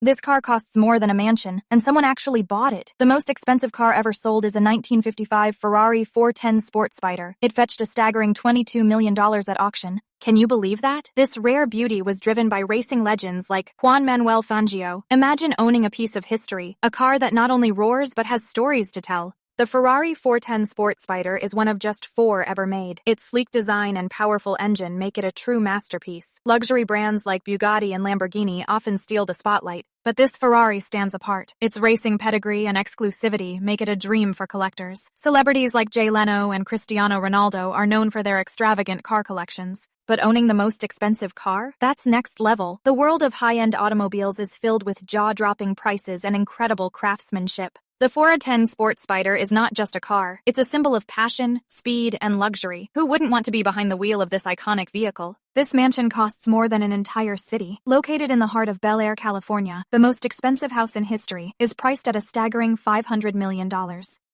This car costs more than a mansion, and someone actually bought it. The most expensive car ever sold is a 1955 Ferrari 410 Sport Spider. It fetched a staggering $22 million at auction. Can you believe that? This rare beauty was driven by racing legends like Juan Manuel Fangio. Imagine owning a piece of history, a car that not only roars but has stories to tell. The Ferrari 410 Sport Spider is one of just 4 ever made. Its sleek design and powerful engine make it a true masterpiece. Luxury brands like Bugatti and Lamborghini often steal the spotlight, but this Ferrari stands apart. Its racing pedigree and exclusivity make it a dream for collectors. Celebrities like Jay Leno and Cristiano Ronaldo are known for their extravagant car collections. But owning the most expensive car? That's next level. The world of high-end automobiles is filled with jaw-dropping prices and incredible craftsmanship. The 410 Sport Spider is not just a car. It's a symbol of passion, speed, and luxury. Who wouldn't want to be behind the wheel of this iconic vehicle? This mansion costs more than an entire city. Located in the heart of Bel Air, California, the most expensive house in history is priced at a staggering $500 million.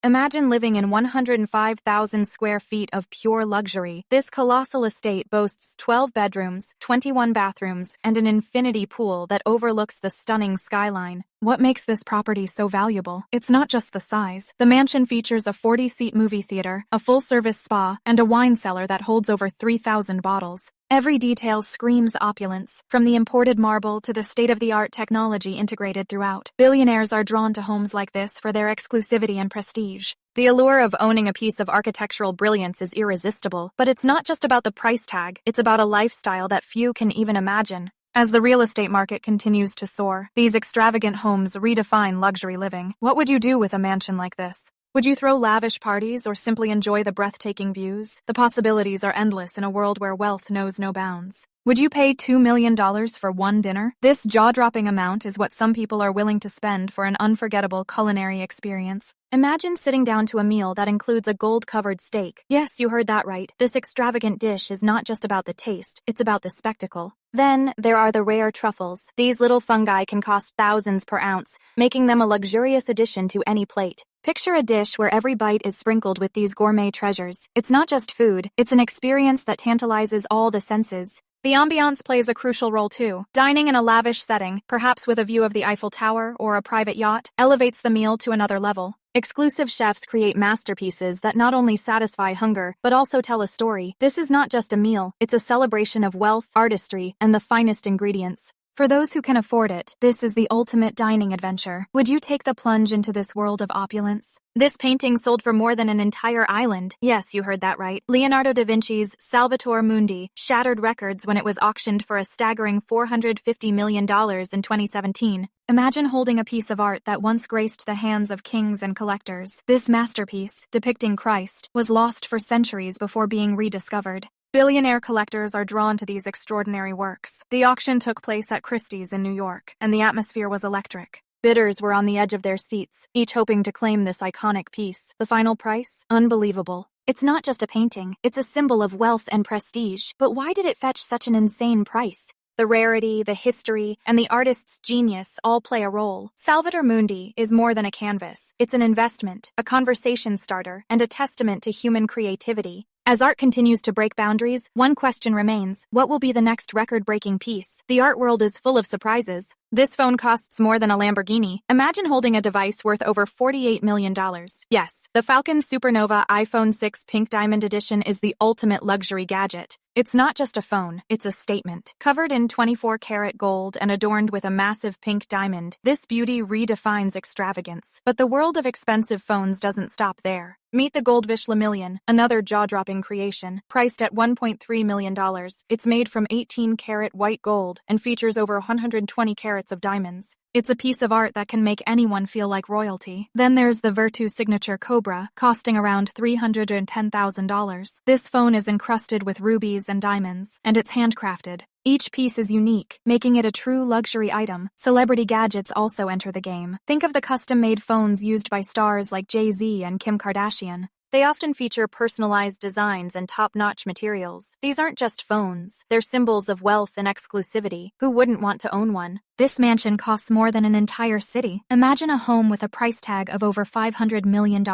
Imagine living in 105,000 square feet of pure luxury. This colossal estate boasts 12 bedrooms, 21 bathrooms, and an infinity pool that overlooks the stunning skyline. What makes this property so valuable? It's not just the size. The mansion features a 40-seat movie theater, a full-service spa, and a wine cellar that holds over 3,000 bottles. Every detail screams opulence, from the imported marble to the state-of-the-art technology integrated throughout. Billionaires are drawn to homes like this for their exclusivity and prestige. The allure of owning a piece of architectural brilliance is irresistible, but it's not just about the price tag, it's about a lifestyle that few can even imagine. As the real estate market continues to soar, these extravagant homes redefine luxury living. What would you do with a mansion like this? Would you throw lavish parties or simply enjoy the breathtaking views? The possibilities are endless in a world where wealth knows no bounds. Would you pay $2 million for one dinner? This jaw-dropping amount is what some people are willing to spend for an unforgettable culinary experience. Imagine sitting down to a meal that includes a gold-covered steak. Yes, you heard that right. This extravagant dish is not just about the taste, it's about the spectacle. Then, there are the rare truffles. These little fungi can cost thousands per ounce, making them a luxurious addition to any plate. Picture a dish where every bite is sprinkled with these gourmet treasures. It's not just food, it's an experience that tantalizes all the senses. The ambiance plays a crucial role too. Dining in a lavish setting, perhaps with a view of the Eiffel Tower or a private yacht, elevates the meal to another level. Exclusive chefs create masterpieces that not only satisfy hunger, but also tell a story. This is not just a meal, it's a celebration of wealth, artistry, and the finest ingredients. For those who can afford it, this is the ultimate dining adventure. Would you take the plunge into this world of opulence? This painting sold for more than an entire island. Yes, you heard that right. Leonardo da Vinci's Salvator Mundi shattered records when it was auctioned for a staggering $450 million in 2017. Imagine holding a piece of art that once graced the hands of kings and collectors. This masterpiece, depicting Christ, was lost for centuries before being rediscovered. Billionaire collectors are drawn to these extraordinary works. The auction took place at Christie's in New York, and the atmosphere was electric. Bidders were on the edge of their seats, each hoping to claim this iconic piece. The final price? Unbelievable. It's not just a painting, it's a symbol of wealth and prestige. But why did it fetch such an insane price? The rarity, the history, and the artist's genius all play a role. Salvator Mundi is more than a canvas. It's an investment, a conversation starter, and a testament to human creativity. As art continues to break boundaries, one question remains: what will be the next record-breaking piece? The art world is full of surprises. This phone costs more than a Lamborghini. Imagine holding a device worth over $48 million. Yes, the Falcon Supernova iPhone 6 Pink Diamond Edition is the ultimate luxury gadget. It's not just a phone, it's a statement. Covered in 24-karat gold and adorned with a massive pink diamond, this beauty redefines extravagance. But the world of expensive phones doesn't stop there. Meet the Goldfish Lemillion, another jaw-dropping creation. Priced at $1.3 million, it's made from 18-karat white gold and features over 120 carats of diamonds. It's a piece of art that can make anyone feel like royalty. Then there's the Vertu Signature Cobra, costing around $310,000. This phone is encrusted with rubies and diamonds, and it's handcrafted. Each piece is unique, making it a true luxury item. Celebrity gadgets also enter the game. Think of the custom-made phones used by stars like Jay-Z and Kim Kardashian. They often feature personalized designs and top-notch materials. These aren't just phones, they're symbols of wealth and exclusivity. Who wouldn't want to own one? This mansion costs more than an entire city. Imagine a home with a price tag of over $500 million.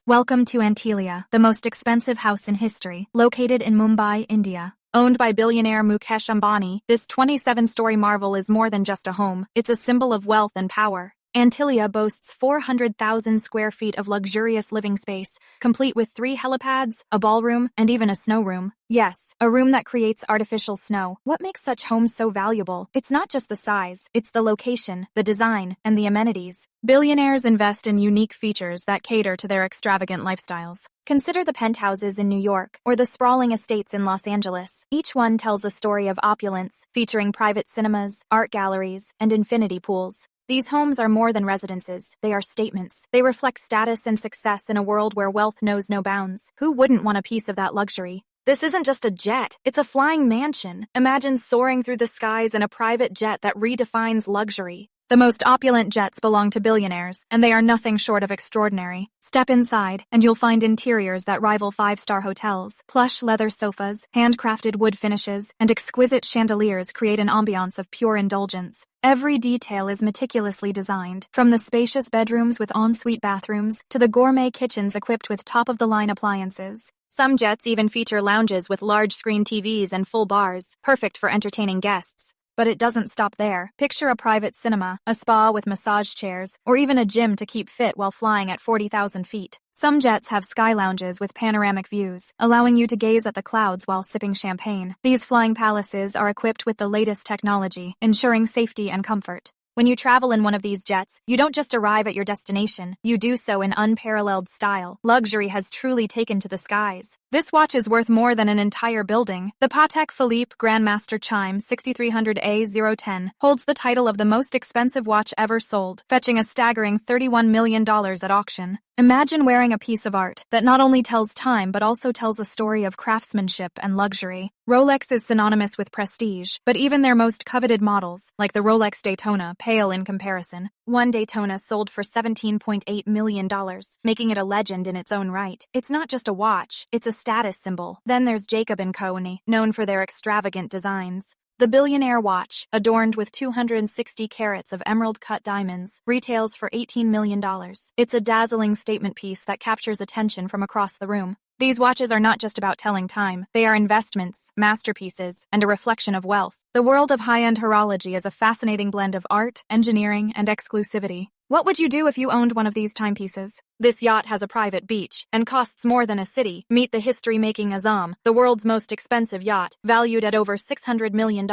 Welcome to Antilia, the most expensive house in history, located in Mumbai, India. Owned by billionaire Mukesh Ambani, this 27-story marvel is more than just a home. It's a symbol of wealth and power. Antilia boasts 400,000 square feet of luxurious living space, complete with 3 helipads, a ballroom, and even a snow room. Yes, a room that creates artificial snow. What makes such homes so valuable? It's not just the size, it's the location, the design, and the amenities. Billionaires invest in unique features that cater to their extravagant lifestyles. Consider the penthouses in New York or the sprawling estates in Los Angeles. Each one tells a story of opulence, featuring private cinemas, art galleries, and infinity pools. These homes are more than residences, they are statements. They reflect status and success in a world where wealth knows no bounds. Who wouldn't want a piece of that luxury? This isn't just a jet, it's a flying mansion. Imagine soaring through the skies in a private jet that redefines luxury. The most opulent jets belong to billionaires, and they are nothing short of extraordinary. Step inside, and you'll find interiors that rival 5-star hotels. Plush leather sofas, handcrafted wood finishes, and exquisite chandeliers create an ambiance of pure indulgence. Every detail is meticulously designed, from the spacious bedrooms with ensuite bathrooms to the gourmet kitchens equipped with top-of-the-line appliances. Some jets even feature lounges with large-screen TVs and full bars, perfect for entertaining guests. But it doesn't stop there. Picture a private cinema, a spa with massage chairs, or even a gym to keep fit while flying at 40,000 feet. Some jets have sky lounges with panoramic views, allowing you to gaze at the clouds while sipping champagne. These flying palaces are equipped with the latest technology, ensuring safety and comfort. When you travel in one of these jets, you don't just arrive at your destination, you do so in unparalleled style. Luxury has truly taken to the skies. This watch is worth more than an entire building. The Patek Philippe Grandmaster Chime 6300A010 holds the title of the most expensive watch ever sold, fetching a staggering $31 million at auction. Imagine wearing a piece of art that not only tells time but also tells a story of craftsmanship and luxury. Rolex is synonymous with prestige, but even their most coveted models, like the Rolex Daytona, pale in comparison. One Daytona sold for $17.8 million, making it a legend in its own right. It's not just a watch, it's a status symbol. Then there's Jacob & Co., known for their extravagant designs. The billionaire watch, adorned with 260 carats of emerald-cut diamonds, retails for $18 million. It's a dazzling statement piece that captures attention from across the room. These watches are not just about telling time. They are investments, masterpieces, and a reflection of wealth. The world of high-end horology is a fascinating blend of art, engineering, and exclusivity. What would you do if you owned one of these timepieces? This yacht has a private beach and costs more than a city. Meet the history-making Azam, the world's most expensive yacht, valued at over $600 million.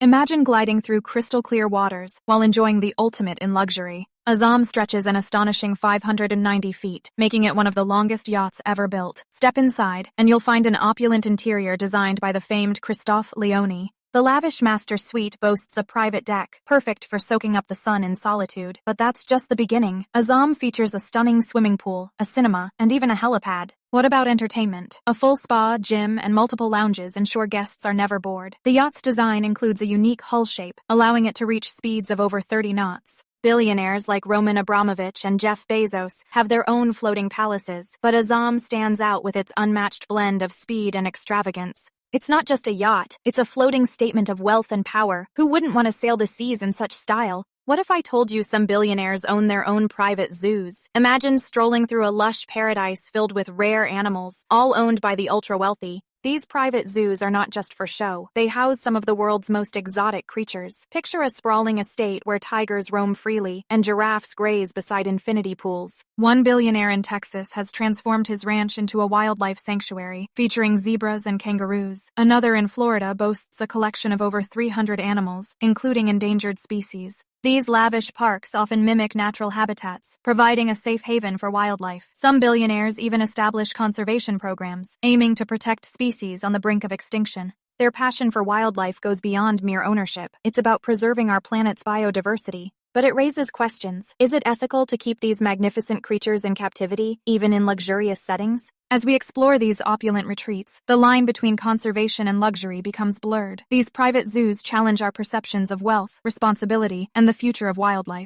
Imagine gliding through crystal-clear waters while enjoying the ultimate in luxury. Azam stretches an astonishing 590 feet, making it one of the longest yachts ever built. Step inside, and you'll find an opulent interior designed by the famed Christophe Leoni. The lavish master suite boasts a private deck, perfect for soaking up the sun in solitude. But that's just the beginning. Azam features a stunning swimming pool, a cinema, and even a helipad. What about entertainment? A full spa, gym, and multiple lounges ensure guests are never bored. The yacht's design includes a unique hull shape, allowing it to reach speeds of over 30 knots. Billionaires like Roman Abramovich and Jeff Bezos have their own floating palaces, but Azam stands out with its unmatched blend of speed and extravagance. It's not just a yacht, it's a floating statement of wealth and power. Who wouldn't want to sail the seas in such style? What if I told you some billionaires own their own private zoos? Imagine strolling through a lush paradise filled with rare animals, all owned by the ultra-wealthy. These private zoos are not just for show. They house some of the world's most exotic creatures. Picture a sprawling estate where tigers roam freely and giraffes graze beside infinity pools. One billionaire in Texas has transformed his ranch into a wildlife sanctuary, featuring zebras and kangaroos. Another in Florida boasts a collection of over 300 animals, including endangered species. These lavish parks often mimic natural habitats, providing a safe haven for wildlife. Some billionaires even establish conservation programs, aiming to protect species on the brink of extinction. Their passion for wildlife goes beyond mere ownership. It's about preserving our planet's biodiversity. But it raises questions. Is it ethical to keep these magnificent creatures in captivity, even in luxurious settings? As we explore these opulent retreats, the line between conservation and luxury becomes blurred. These private zoos challenge our perceptions of wealth, responsibility, and the future of wildlife.